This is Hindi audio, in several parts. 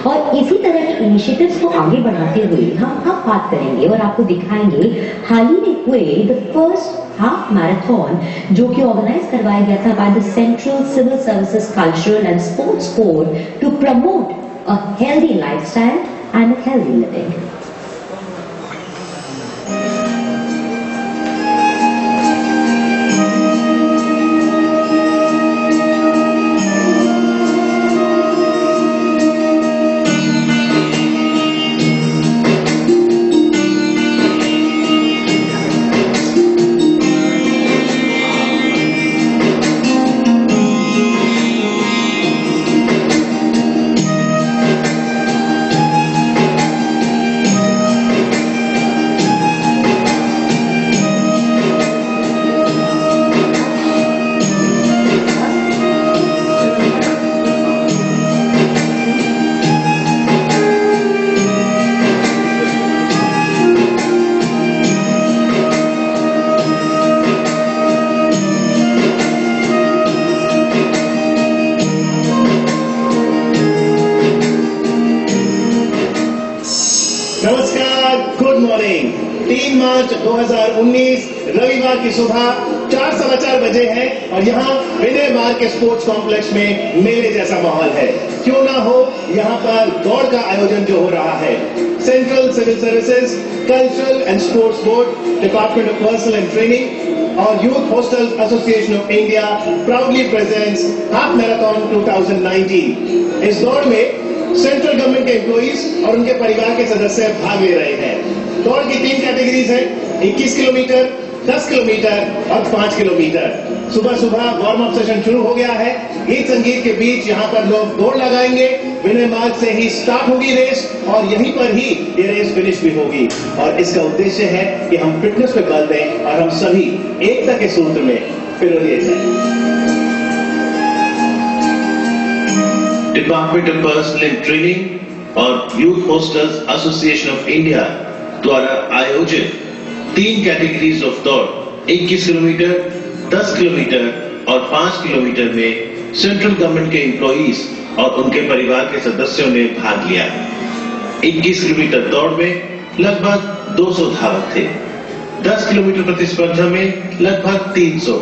और इसी तरह के इनिशिएटिव्स को आगे बढ़ाते हुए हम अब बात करेंगे और आपको दिखाएंगे हाल ही में हुए द फर्स्ट हाफ मैराथन जो कि ऑर्गेनाइज करवाया गया था by the central civil services cultural and sports corps to promote a healthy lifestyle and a healthy living. नमस्कार, गुड मॉर्निंग। 3 मार्च 2019 रविवार की सुबह 4:15 बजे है और यहाँ विनय मार्ग के स्पोर्ट्स कॉम्प्लेक्स में मेले जैसा माहौल है। क्यों ना हो, यहाँ पर दौड़ का आयोजन जो हो रहा है, central civil services cultural and sports board, department of personnel and training और youth hostel association of India proudly presents half marathon 2019। इस दौड़ में सेंट्रल गवर्नमेंट के एम्प्लॉइज और उनके परिवार के सदस्य भाग ले रहे हैं। दौड़ की 3 कैटेगरीज हैं, 21 किलोमीटर, 10 किलोमीटर और 5 किलोमीटर। सुबह सुबह वार्म अप सेशन शुरू हो गया है। गीत संगीत के बीच यहाँ पर लोग दौड़ लगाएंगे। विनय मार्ग से ही स्टार्ट होगी रेस और यहीं पर ही ये रेस फिनिश भी होगी और इसका उद्देश्य है कि हम फिटनेस पे बल दें और हम सभी एकता के सूत्र में पिरोलिए जाएं। Department of personnel and training और youth hostels association of India द्वारा आयोजित 3 कैटेगरीज ऑफ दौड़ 21 किलोमीटर, 10 किलोमीटर और 5 किलोमीटर में सेंट्रल गवर्नमेंट के एम्प्लॉइज और उनके परिवार के सदस्यों ने भाग लिया। 21 किलोमीटर दौड़ में लगभग 200 धावक थे, 10 किलोमीटर प्रतिस्पर्धा में लगभग 300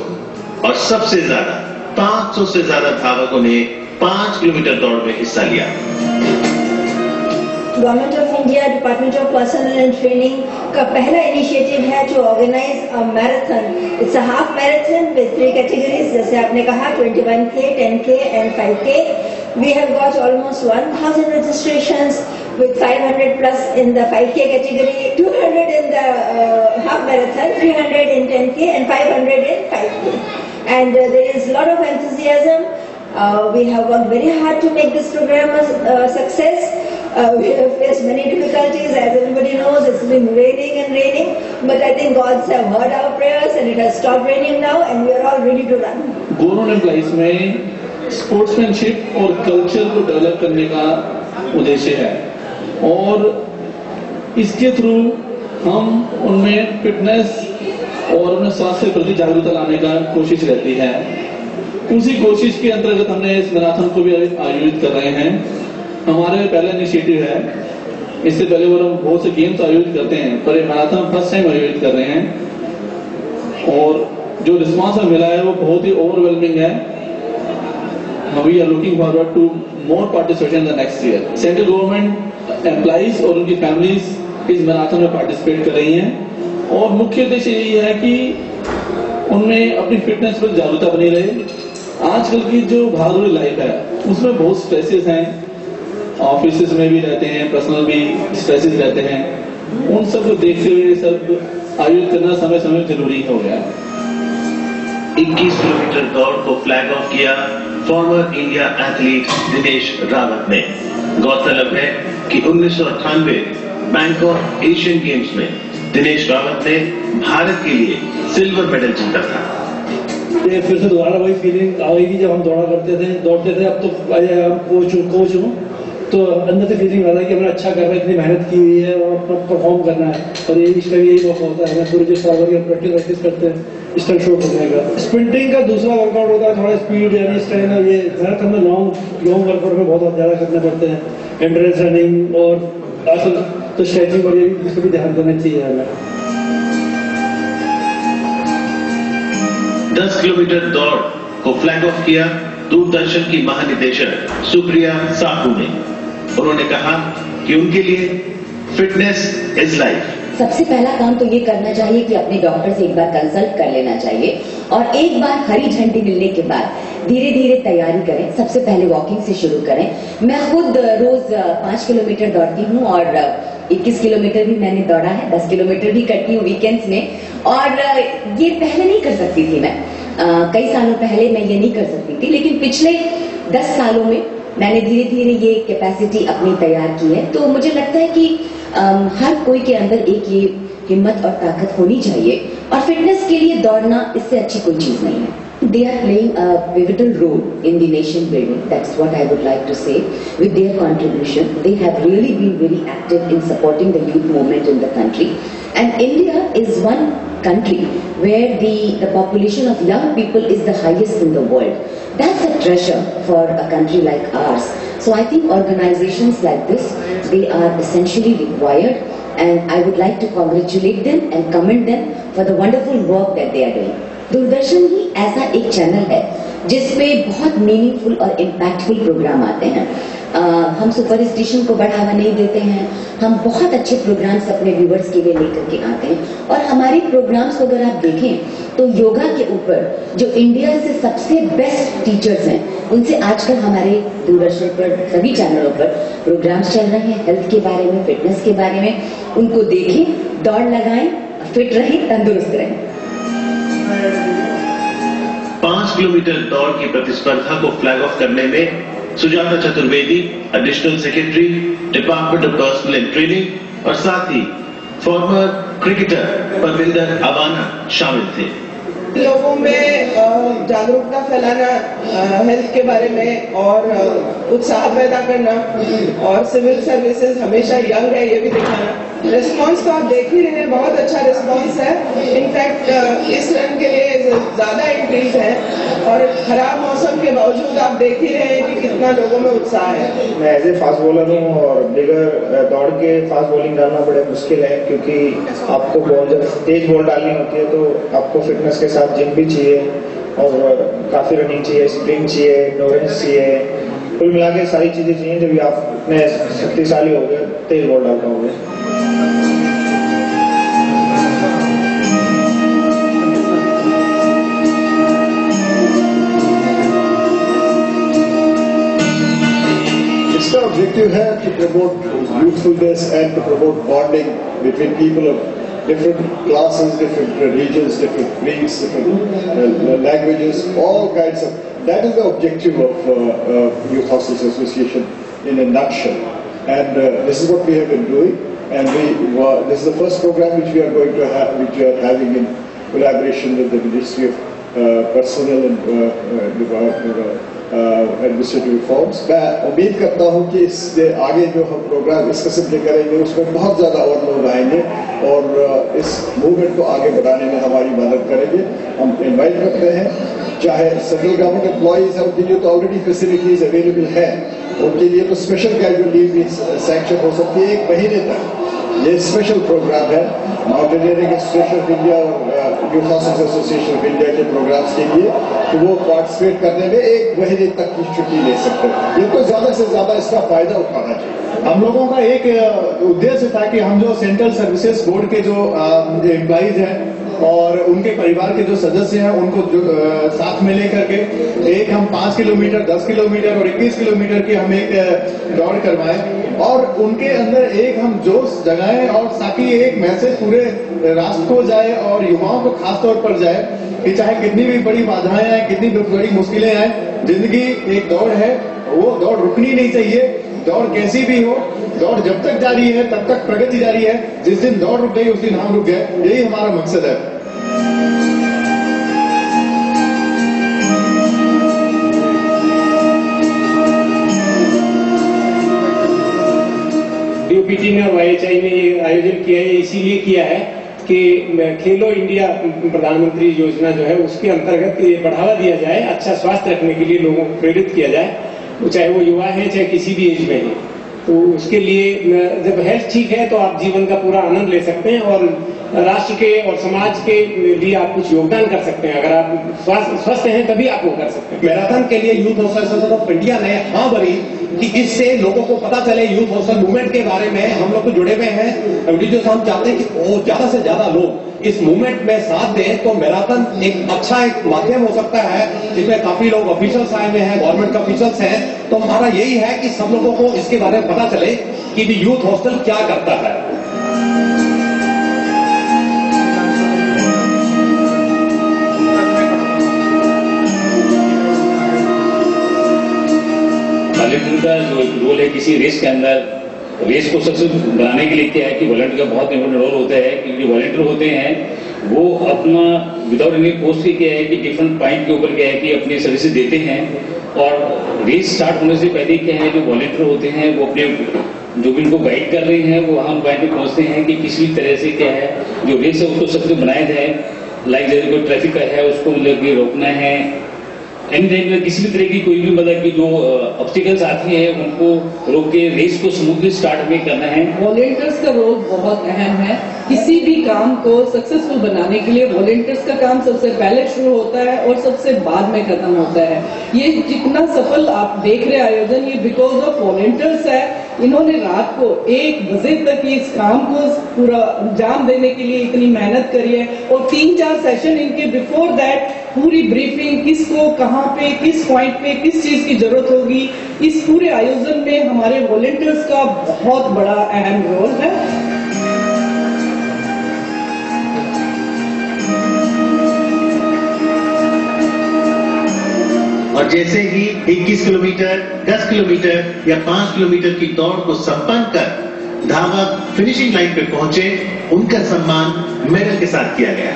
और सबसे ज्यादा 500 से ज्यादा धावकों ने 5 किलोमीटर दौड़ में हिस्सा लिया। Government of India department of personnel and training का पहला इनिशिएटिव है जो organise a marathon. It's a half marathon with 3 categories, जैसे आपने कहा 21K, 10K and 5K। We have got almost 1000 registrations with 500 plus in the 5K category, 200 in the half marathon, 300 in 10K and 500 in 5K. And there is a lot of enthusiasm. We have worked very hard to make this program a success. We have faced many difficulties, as everybody knows. It's been raining, but I think gods have heard our prayers and it has stopped raining now and we are all ready to run. दोनों एम्प्लॉइज में स्पोर्ट्समैनशिप और कल्चर को डेवलप करने का उद्देश्य है और इसके थ्रू हम उनमें फिटनेस और उन्हें स्वास्थ्य के प्रति जागरूकता लाने का कोशिश रहती है। उसी कोशिश के अंतर्गत हमने इस मैराथन को भी आयोजित कर रहे हैं। हमारे पहला इनिशिएटिव है, इससे पहले वो हम बहुत से गेम्स आयोजित करते हैं पर ये मैराथन फर्स्ट टाइम आयोजित कर रहे हैं और जो रिस्पांस हमें मिला है वो बहुत ही ओवरवेलमिंग है। We are looking forward to more participation the next year. Central government employees और उनकी फैमिलीज इस मैराथन में पार्टिसिपेट कर रही हैं और मुख्य उद्देश्य यही है कि उनमें अपनी फिटनेस पर जागरूकता बनी रहे। आजकल की जो भागदौड़ी लाइफ है उसमें बहुत स्ट्रेसेस हैं, ऑफिस में भी रहते हैं, पर्सनल भी स्ट्रेसेस रहते हैं। उन सब को देखते हुए सब आयोजित करना समय समय जरूरी हो गया। 21 किलोमीटर दौड़ को फ्लैग ऑफ किया farmer India athlete Dinesh Rawat ने। गौरतलब है कि 1998 बैंकॉक एशियन गेम्स में दिनेश रावत ने भारत के लिए सिल्वर मेडल जीता था। ये फिर से दोबारा वही फीलिंग आएगी जब हम दौड़ते थे। अब तो कोच हूँ तो अंदर से फीलिंग आ रहा है कि हमने अच्छा करना है, इतनी मेहनत की हुई है और अपना परफॉर्म करना है और इसका भी यही मौका होता है। हमें पूरे जो साल भर प्रैक्टिस करते हैं स्टंट शो करने का। स्प्रिंटिंग का दूसरा वर्कआउट होता है थोड़ा स्पीड यानी स्टैमिना। ये मैराथन में लॉन्ग वर्कआउट में बहुत ज्यादा करने पड़ते हैं एंड्योरेंस रनिंग और आजकल तो स्ट्रेचिंग वगैरह इस पर भी ध्यान देना चाहिए हमें। 10 किलोमीटर दौड़ को फ्लैग ऑफ किया दूरदर्शन की महानिदेशक सुप्रिया साहू ने। उन्होंने कहा कि उनके लिए फिटनेस इज लाइफ। सबसे पहला काम तो ये करना चाहिए कि अपने डॉक्टर से एक बार कंसल्ट कर लेना चाहिए और एक बार हरी झंडी मिलने के बाद धीरे धीरे तैयारी करें। सबसे पहले वॉकिंग से शुरू करें। मैं खुद रोज 5 किलोमीटर दौड़ती हूँ और 21 किलोमीटर भी मैंने दौड़ा है, 10 किलोमीटर भी करती हूँ वीकेंड्स में। और ये पहले नहीं कर सकती थी मैं, कई सालों पहले मैं ये नहीं कर सकती थी, लेकिन पिछले 10 सालों में मैंने धीरे धीरे ये कैपेसिटी अपनी तैयार की है। तो मुझे लगता है कि हर कोई के अंदर एक ये हिम्मत और ताकत होनी चाहिए और फिटनेस के लिए दौड़ना इससे अच्छी कोई चीज नहीं है। They are playing a pivotal role in the nation building. That's what I would like to say. With their contribution, they have really been very active in supporting the youth movement in the country. And India is one country where the population of young people is the highest in the world. That's a treasure for a country like ours. So I think organizations like this, they are essentially required, and I would like to congratulate them and commend them for the wonderful work that they are doing. Doordarshan ही ऐसा एक चैनल है जिसपे बहुत मीनिंगफुल और इम्पैक्टफुल प्रोग्राम आते हैं। हम सुपरस्टिशन को बढ़ावा नहीं देते हैं, हम बहुत अच्छे प्रोग्राम्स अपने व्यूवर्स के लिए लेकर के आते हैं। और हमारे प्रोग्राम्स को अगर आप देखें तो योगा के ऊपर जो इंडिया से सबसे बेस्ट टीचर्स हैं, उनसे आजकल हमारे दूरदर्शन पर सभी चैनलों पर प्रोग्राम्स चल रहे हैं हेल्थ के बारे में, फिटनेस के बारे में। उनको देखें, दौड़ लगाएं, फिट रहें, तंदुरुस्त रहें। 5 किलोमीटर दौड़ की प्रतिस्पर्धा को फ्लैग ऑफ करने में Sujata Chaturvedi, additional secretary, department of personnel and training और साथ ही फॉर्मर क्रिकेटर परविंदर अवाना शामिल थे। लोगों में जागरूकता फैलाना हेल्थ के बारे में और उत्साह पैदा करना और सिविल सर्विसेज हमेशा यंग है ये भी दिखाना। रिस्पांस तो आप देख ही रहे हैं, बहुत अच्छा रिस्पांस है। इनफैक्ट इस रन के लिए ज्यादा एंट्रीज है और खराब मौसम के बावजूद आप देख ही रहे हैं कि कितना लोगों में उत्साह है। मैं एज ए फास्ट बॉलर हूँ और बिगर दौड़ के फास्ट बॉलिंग डालना बड़ा मुश्किल है, क्योंकि आपको बॉल जब तेज बॉल डालनी होती है तो आपको फिटनेस के साथ जिम भी चाहिए और काफी रनिंग चाहिए, स्प्रिंग चाहिए, एंड्योरेंस चाहिए, कुल मिला के सारी चीजें चाहिए। जब आप इतने शक्तिशाली हो गए, तेज बॉल डाल पाओगे। इसका ऑब्जेक्टिव है to promote youthfulness and to promote bonding between people of different classes, different regions, different creeds, different languages, all kinds of. That is the objective of Youth Hostels Association in a nutshell. And this is what we have been doing. And this is the first program which we are going to have, which we are having in collaboration with the Ministry of Personnel and administrative reforms. मैं उम्मीद करता हूं कि इससे आगे जो हम प्रोग्राम इस किस्म के करेंगे उसमें बहुत ज़्यादा और लोग आएंगे और इस मूवमेंट को आगे बढ़ाने में हमारी मदद करेंगे। हम इनवाइट करते हैं, चाहे सेंट्रल गवर्नमेंट एम्प्लॉइज हैं, उनके लिए तो ऑलरेडी फैसिलिटीज अवेलेबल है, उनके लिए तो स्पेशल कैजुअल लीव भी सैंक्शन हो सकती है 1 महीने तक। ये स्पेशल प्रोग्राम है माउंटेनियरिंग एसोसिएशन ऑफ इंडिया और youth hostels association of India के प्रोग्राम्स के लिए, तो वो पार्टिसिपेट करने में 1 महीने तक की छुट्टी ले सकते हैं। ये तो ज्यादा से ज्यादा इसका फायदा उठाना चाहिए। हम लोगों का एक उद्देश्य था कि हम जो सेंट्रल सर्विसेज बोर्ड के जो एम्प्लॉइज हैं और उनके परिवार के जो सदस्य हैं उनको साथ में लेकर के एक हम 5 किलोमीटर, 10 किलोमीटर और 21 किलोमीटर की हम एक दौड़ करवाएं और उनके अंदर एक हम जोश जगाएं और ताकि एक मैसेज पूरे राष्ट्र को जाए और युवाओं को खास तौर पर जाए कि चाहे कितनी भी बड़ी बाधाएं आए, कितनी भी बड़ी मुश्किलें आए, जिंदगी एक दौड़ है, वो दौड़ रुकनी नहीं चाहिए। दौड़ कैसी भी हो, दौड़ जब तक जारी है तब तक प्रगति जारी है। जिस दिन दौड़ रुक गई उस दिन हम रुक गए, यही हमारा मकसद है। डीओपीटी ने और वाईएचआई ने ये आयोजन किया है, इसीलिए किया है कि खेलो इंडिया प्रधानमंत्री योजना जो है उसके अंतर्गत ये बढ़ावा दिया जाए, अच्छा स्वास्थ्य रखने के लिए लोगों को प्रेरित किया जाए, चाहे वो युवा है चाहे किसी भी एज में है। तो उसके लिए जब हेल्थ ठीक है तो आप जीवन का पूरा आनंद ले सकते हैं और राष्ट्र के और समाज के लिए आप कुछ योगदान कर सकते हैं। अगर आप स्वस्थ हैं तभी आप वो कर सकते हैं। मैराथन के लिए youth hostel association of India ने हाँ भरी कि इससे लोगों को पता चले यूथ हॉस्टल मूवमेंट के बारे में। हम लोग तो जुड़े हुए हैं जो हम चाहते हैं कि वो ज्यादा से ज्यादा लोग इस मूवमेंट में साथ दें, तो मैराथन एक अच्छा एक माध्यम हो सकता है जिसमें काफी लोग ऑफिशियल्स आए हुए हैं, गवर्नमेंट के ऑफिशियल्स हैं। तो हमारा यही है कि सब लोगों को इसके बारे में पता चले कि भी यूथ हॉस्टल क्या करता है। वॉलंटियर का जो रोल है किसी रेस के अंदर, रेस को सक्सेसफुल बनाने के लिए क्या है कि वॉलंटियर का बहुत इंपॉर्टेंट रोल होता है। क्योंकि वॉलंटियर होते हैं वो अपना विदाउट एनी पोस्ट के क्या है कि डिफरेंट पॉइंट के ऊपर क्या है कि अपनी सर्विसेज देते हैं। और रेस स्टार्ट होने से पहले क्या है जो वॉलंटियर होते हैं वो अपने जो भी इनको गाइड कर रहे हैं वो वहां पॉइंट पे पहुंचते हैं कि किसी भी तरह से क्या है जो रेस है उसको सक्सेसफुल बनाया जाए। लाइक जैसे कोई ट्रैफिक का है उसको मतलब कि रोकना है, एनी टाइम किसी भी तरह की कोई भी मतलब की जो ऑब्स्टिकल्स आती है उनको रोक के रेस को स्मूथली स्टार्ट में करना है। वॉलंटियर्स का रोल बहुत अहम है। किसी भी काम को सक्सेसफुल बनाने के लिए वॉलंटियर्स का काम सबसे पहले शुरू होता है और सबसे बाद में खत्म होता है। ये जितना सफल आप देख रहे आयोजन ये बिकॉज ऑफ वॉलंटियर्स है। इन्होंने रात को 1 बजे तक इस काम को पूरा अंजाम देने के लिए इतनी मेहनत करी है और 3-4 सेशन इनके बिफोर दैट पूरी ब्रीफिंग किसको कहाँ पे किस पॉइंट पे किस चीज की जरूरत होगी, इस पूरे आयोजन में हमारे वॉलंटियर्स का बहुत बड़ा अहम रोल है। और जैसे ही 21 किलोमीटर, 10 किलोमीटर या 5 किलोमीटर की दौड़ को संपन्न कर धावक फिनिशिंग लाइन पे पहुंचे, उनका सम्मान मेडल के साथ किया गया।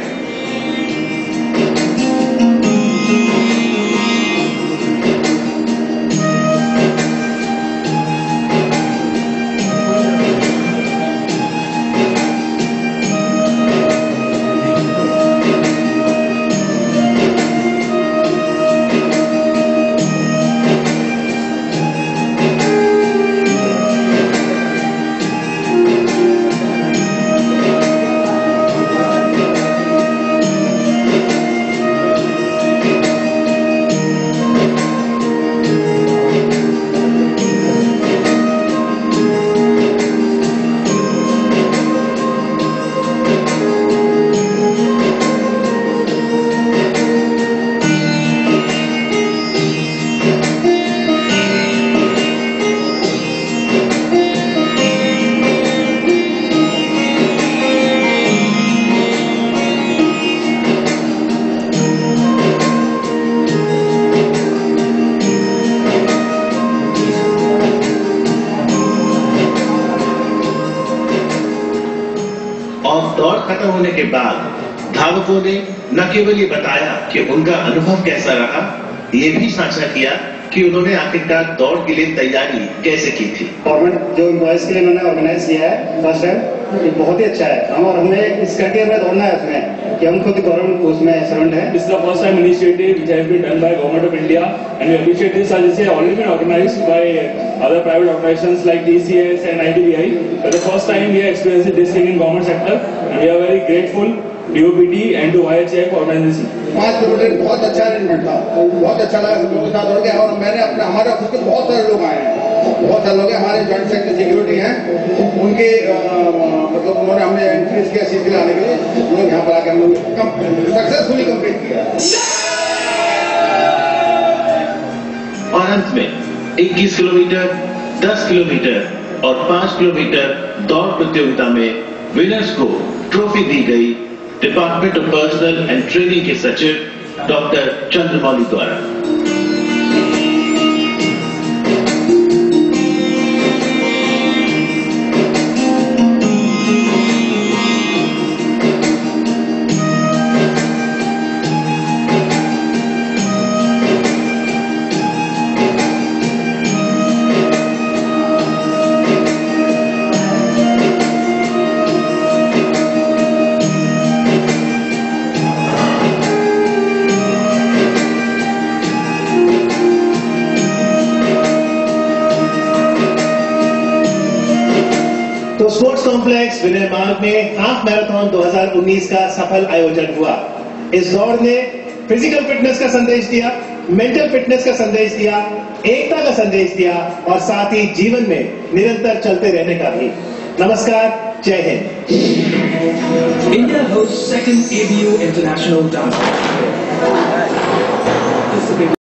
दौड़ खत्म होने के बाद धावकों ने न केवल ये बताया कि उनका अनुभव कैसा रहा, ये भी साझा किया कि उन्होंने आखिरकार दौड़ के लिए तैयारी कैसे की थी। गवर्नमेंट जो एम्प्लॉयज के लिए उन्होंने ऑर्गेनाइज किया है फर्स्ट टाइम, ये बहुत ही अच्छा है। और हमें इस करके हमें दौड़ना है उसमें कि हम खुद गवर्नमेंट उसमें सर्वेंट है। This is the first time initiative which has been done by Government of India, and we appreciate this as it's already been organized by other private organizations like TCS and ITBI. But the first time we are experiencing this thing in government sector, and we are very grateful DOPT and to IHF for organizing. 5 kilometre बहुत अच्छा अरेंजमेंट था, बहुत अच्छा लगा सब लोगों के साथ दौड़ के। और मैंने अपने हमारे ऑफिस के बहुत सारे लोग आए हैं, बहुत सारे लोग हैं हमारे जॉइंट सेक्रेटरी सिक्योरिटी हैं, उनके मतलब उन्होंने हमें इंक्रीज किया सीट दिलाने के लिए। हम लोग यहाँ पर आके हम लोग सक्सेसफुली कंप्लीट किया। और अंत में 21 किलोमीटर, 10 किलोमीटर और 5 किलोमीटर दौड़ प्रतियोगिता में विनर्स को ट्रॉफी दी गई department of personnel and training के सचिव डॉक्टर चंद्रमौली द्वारा। स्पोर्ट्स कॉम्प्लेक्स विनय मार्ग में हाफ मैराथन 2019 का सफल आयोजन हुआ। इस दौड़ ने फिजिकल फिटनेस का संदेश दिया, मेंटल फिटनेस का संदेश दिया, एकता का संदेश दिया और साथ ही जीवन में निरंतर चलते रहने का भी। नमस्कार, जय Hind. India hosts second ABU International Dance.